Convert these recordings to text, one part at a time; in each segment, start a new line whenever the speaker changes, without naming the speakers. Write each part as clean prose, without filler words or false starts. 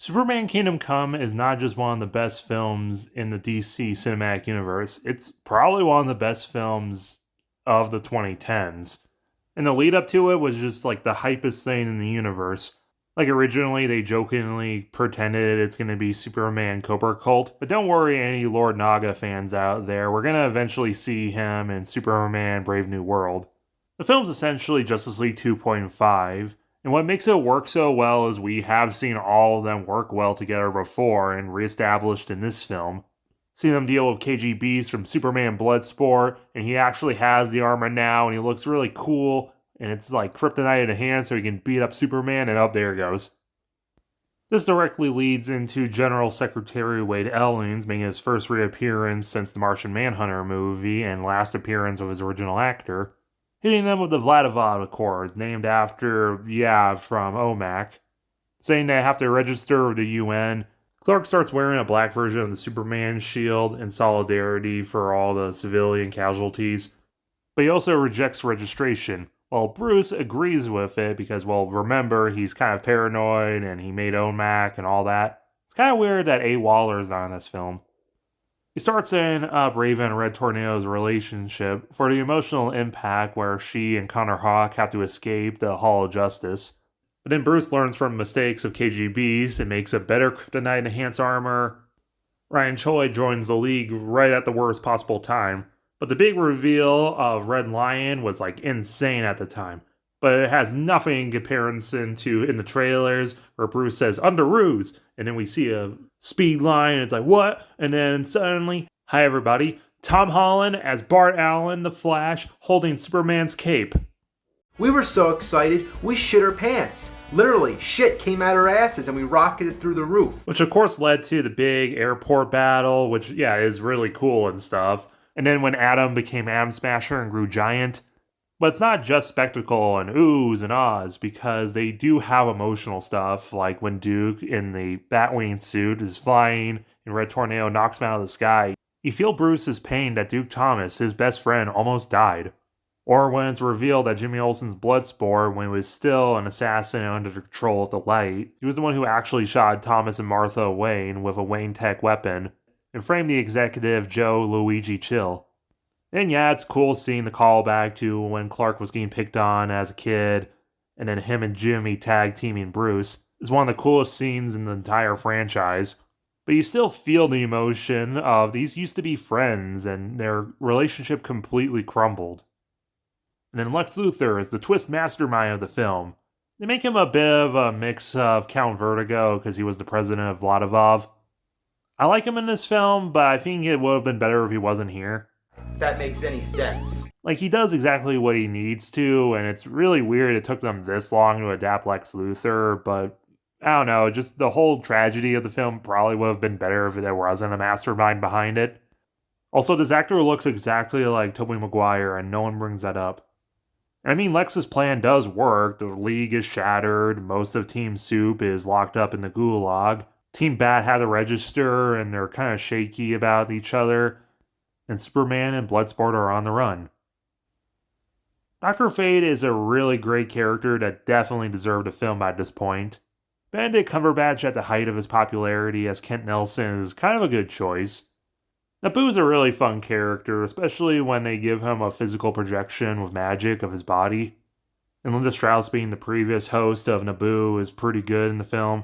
Superman Kingdom Come is not just one of the best films in the DC cinematic universe, it's probably one of the best films of the 2010s. And the lead up to it was just like the hypest thing in the universe. Like originally, they jokingly pretended it's going to be Superman Cobra Cult, but don't worry, any Lord Naga fans out there, we're going to eventually see him in Superman Brave New World. The film's essentially Justice League 2.5, and what makes it work so well is we have seen all of them work well together before and reestablished in this film. Seeing them deal with KGBs from Superman Bloodsport, and he actually has the armor now, and he looks really cool, and it's like kryptonite in the hand so he can beat up Superman, and there it goes. This directly leads into General Secretary Wade Ellings making his first reappearance since the Martian Manhunter movie and last appearance of his original actor, hitting them with the Vladivostok Accords, named after Yav from OMAC, saying they have to register with the UN. Clark starts wearing a black version of the Superman shield in solidarity for all the civilian casualties, but he also rejects registration. While Bruce agrees with it because, well, remember, he's kind of paranoid and he made OMAC and all that. It's kind of weird that A. Waller's not in this film. He starts in up Raven and Red Tornado's relationship for the emotional impact where she and Connor Hawke have to escape the Hall of Justice. But then Bruce learns from mistakes of KGBs and makes a better kryptonite enhanced armor. Ryan Choi joins the League right at the worst possible time. But the big reveal of Red Lion was like insane at the time. But it has nothing in comparison to in the trailers where Bruce says, "Under ruse," and then we see a speed line and it's like, what? And then suddenly, hi everybody, Tom Holland as Bart Allen, the Flash, holding Superman's cape.
We were so excited, we shit our pants. Literally, shit came out our asses and we rocketed through the roof.
Which of course led to the big airport battle, which is really cool and stuff. And then when Adam became Atom Smasher and grew giant. But it's not just spectacle and oohs and ahs, because they do have emotional stuff, like when Duke in the Batwing suit is flying and Red Tornado knocks him out of the sky. You feel Bruce's pain that Duke Thomas, his best friend, almost died. Or when it's revealed that Jimmy Olsen's Bloodsport, when he was still an assassin under the control of the Light, he was the one who actually shot Thomas and Martha Wayne with a Wayne Tech weapon, and framed the executive Joe Luigi Chill. And it's cool seeing the callback to when Clark was getting picked on as a kid, and then him and Jimmy tag teaming Bruce. It's one of the coolest scenes in the entire franchise. But you still feel the emotion of these used to be friends, and their relationship completely crumbled. And then Lex Luthor is the twist mastermind of the film. They make him a bit of a mix of Count Vertigo because he was the president of Vladivostok. I like him in this film, but I think it would have been better if he wasn't here.
If that makes any sense.
Like, he does exactly what he needs to, and it's really weird it took them this long to adapt Lex Luthor, but I don't know, just the whole tragedy of the film probably would have been better if there wasn't a mastermind behind it. Also, this actor looks exactly like Tobey Maguire, and no one brings that up. I mean, Lex's plan does work. The League is shattered. Most of Team Soup is locked up in the gulag. Team Bat had to register, and they're kind of shaky about each other. And Superman and Bloodsport are on the run. Dr. Fate is a really great character that definitely deserved a film at this point. Benedict Cumberbatch at the height of his popularity as Kent Nelson is kind of a good choice. Naboo's a really fun character, especially when they give him a physical projection with magic of his body. And Linda Strauss being the previous host of Naboo is pretty good in the film,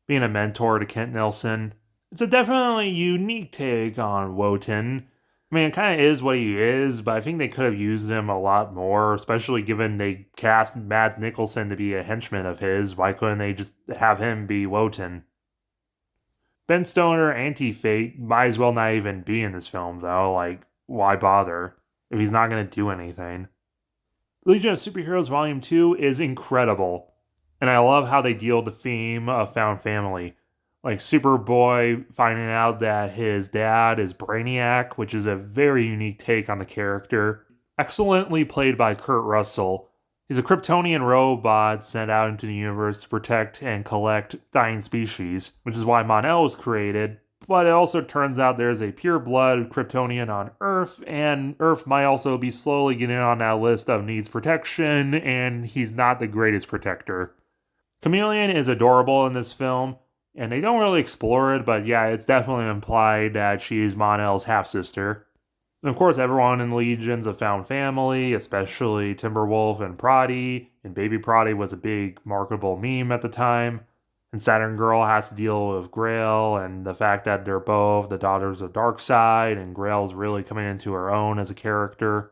being a mentor to Kent Nelson. It's a definitely unique take on Wotan. I mean, it kind of is what he is, but I think they could have used him a lot more, especially given they cast Mads Mikkelsen to be a henchman of his. Why couldn't they just have him be Wotan? Ben Stoner, Anti-Fate, might as well not even be in this film, though. Like, why bother if he's not going to do anything? Legion of Superheroes Volume 2 is incredible, and I love how they deal with the theme of found family. Like Superboy finding out that his dad is Brainiac, which is a very unique take on the character. Excellently played by Kurt Russell. He's a Kryptonian robot sent out into the universe to protect and collect dying species, which is why Mon-El was created. But it also turns out there's a pure-blood Kryptonian on Earth, and Earth might also be slowly getting on that list of needs protection, and he's not the greatest protector. Chameleon is adorable in this film. And they don't really explore it, but yeah, it's definitely implied that she's Mon-El's half-sister. And of course, everyone in Legion's a found family, especially Timberwolf and Proddy. And Baby Proddy was a big marketable meme at the time. And Saturn Girl has to deal with Grail and the fact that they're both the daughters of Darkseid, and Grail's really coming into her own as a character.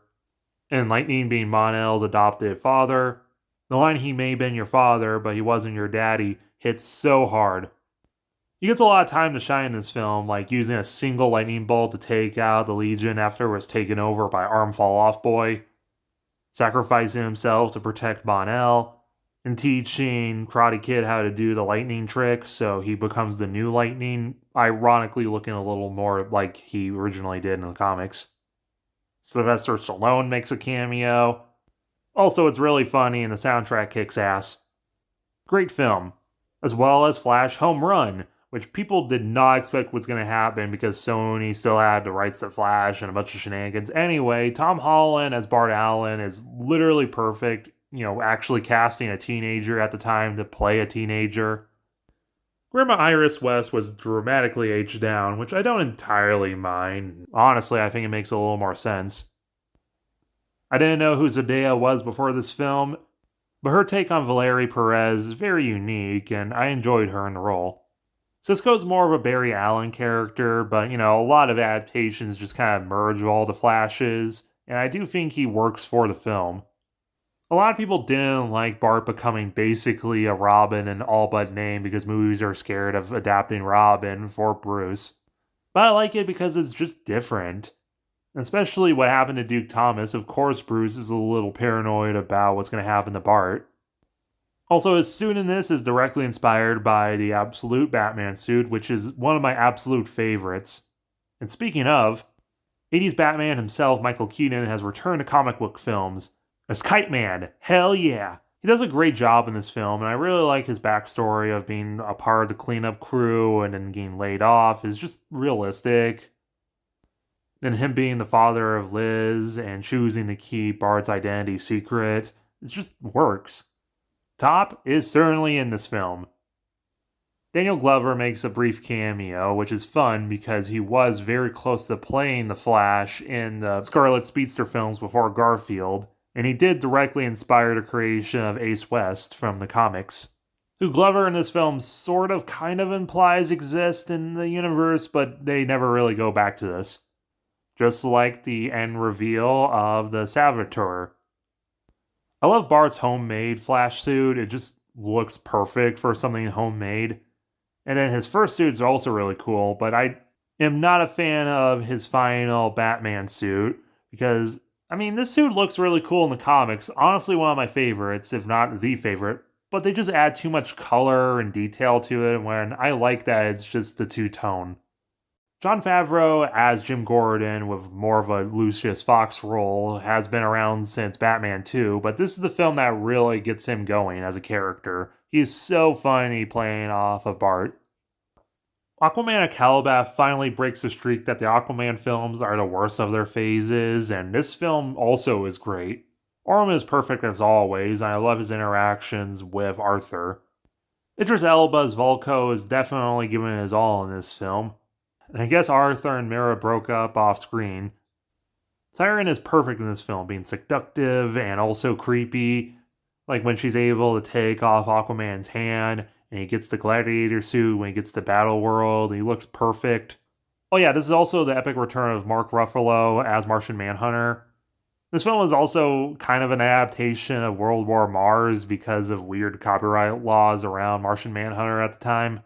And Lightning being Mon-El's adopted father. The line, "he may have been your father, but he wasn't your daddy," hits so hard. He gets a lot of time to shine in this film, like using a single lightning bolt to take out the Legion after it was taken over by Arm Fall Off Boy, sacrificing himself to protect Mon-El, and teaching Karate Kid how to do the lightning tricks so he becomes the new Lightning, ironically looking a little more like he originally did in the comics. Sylvester Stallone makes a cameo. Also, it's really funny and the soundtrack kicks ass. Great film. As well as Flash Home Run, which people did not expect was going to happen because Sony still had the rights to Flash and a bunch of shenanigans. Anyway, Tom Holland as Bart Allen is literally perfect, actually casting a teenager at the time to play a teenager. Grandma Iris West was dramatically aged down, which I don't entirely mind. Honestly, I think it makes a little more sense. I didn't know who Zendaya was before this film, but her take on Valerie Perez is very unique, and I enjoyed her in the role. Cisco's more of a Barry Allen character, but a lot of adaptations just kind of merge all the Flashes, and I do think he works for the film. A lot of people didn't like Bart becoming basically a Robin in all but name because movies are scared of adapting Robin for Bruce. But I like it because it's just different. Especially what happened to Duke Thomas. Of course, Bruce is a little paranoid about what's going to happen to Bart. Also, his suit in this is directly inspired by the Absolute Batman suit, which is one of my absolute favorites. And speaking of, 80s Batman himself, Michael Keaton, has returned to comic book films as Kite Man. Hell yeah! He does a great job in this film, and I really like his backstory of being a part of the cleanup crew and then getting laid off. Is just realistic. And him being the father of Liz and choosing to keep Bart's identity secret, it just works. Top is certainly in this film. Daniel Glover makes a brief cameo, which is fun because he was very close to playing the Flash in the Scarlet Speedster films before Garfield, and he did directly inspire the creation of Ace West from the comics, who Glover in this film sort of kind of implies exist in the universe, but they never really go back to this. Just like the end reveal of the Savitar. I love Bart's homemade Flash suit. It just looks perfect for something homemade. And then his first suits are also really cool, but I am not a fan of his final Batman suit because, this suit looks really cool in the comics. Honestly, one of my favorites, if not the favorite, but they just add too much color and detail to it when I like that it's just the two-tone. Jon Favreau as Jim Gordon, with more of a Lucius Fox role, has been around since Batman 2, but this is the film that really gets him going as a character. He's so funny playing off of Bart. Aquaman Aqualbath finally breaks the streak that the Aquaman films are the worst of their phases, and this film also is great. Orm is perfect as always, and I love his interactions with Arthur. Idris Elba's Vulko is definitely giving his all in this film. And I guess Arthur and Mira broke up off screen. Siren is perfect in this film, being seductive and also creepy. Like when she's able to take off Aquaman's hand, and he gets the gladiator suit when he gets to Battle World, and he looks perfect. Oh yeah, this is also the epic return of Mark Ruffalo as Martian Manhunter. This film is also kind of an adaptation of World War Mars because of weird copyright laws around Martian Manhunter at the time.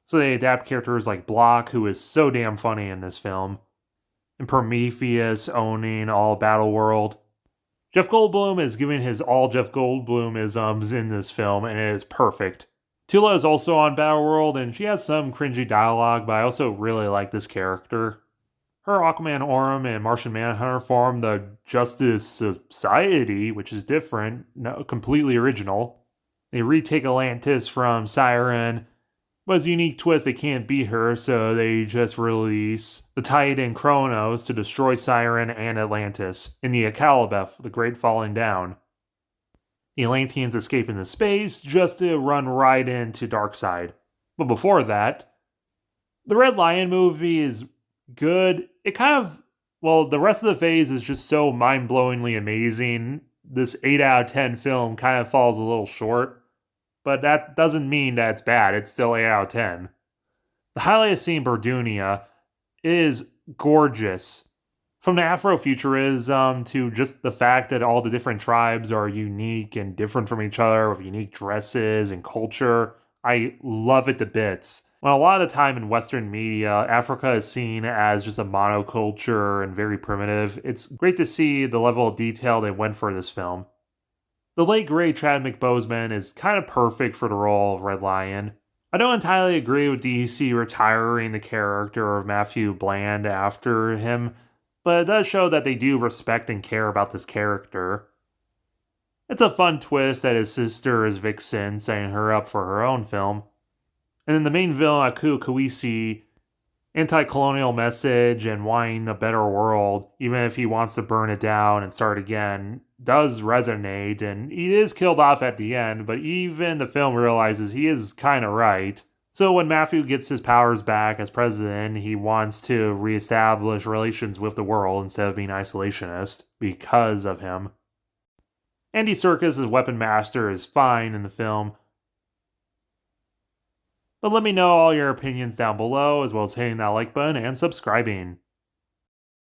So they adapt characters like Block, who is so damn funny in this film, and Prometheus owning all Battle World. Jeff Goldblum is giving his all Jeff Goldblum-isms in this film, and it is perfect. Tula is also on Battle World, and she has some cringy dialogue, but I also really like this character. Her Aquaman Orm and Martian Manhunter form the Justice Society, which is different, completely original. They retake Atlantis from Siren, but as a unique twist, they can't beat her, so they just release the Titan Kronos to destroy Siren and Atlantis in the Aqualbath, the Great Falling Down. The Atlanteans escape into space just to run right into Darkseid. But before that, the Red Lion movie is good. It kind of, well, the rest of the phase is just so mind-blowingly amazing. This 8 out of 10 film kind of falls a little short, but that doesn't mean that it's bad. It's still 8 out of 10. The highlight scene, Berdunia, is gorgeous. From the Afrofuturism to just the fact that all the different tribes are unique and different from each other with unique dresses and culture, I love it to bits. When a lot of the time in Western media, Africa is seen as just a monoculture and very primitive, it's great to see the level of detail they went for this film. The late great Chadwick Boseman is kind of perfect for the role of Red Lion. I don't entirely agree with DC retiring the character of Matthew Bland after him, but it does show that they do respect and care about this character. It's a fun twist that his sister is Vixen, setting her up for her own film. And then the main villain, Aku Kawisi, anti-colonial message and wanting a better world, even if he wants to burn it down and start again, does resonate, and he is killed off at the end, but even the film realizes he is kind of right. So when Matthew gets his powers back as president, he wants to reestablish relations with the world instead of being isolationist because of him. Andy Serkis as Weapon Master is fine in the film, but let me know all your opinions down below, as well as hitting that like button and subscribing.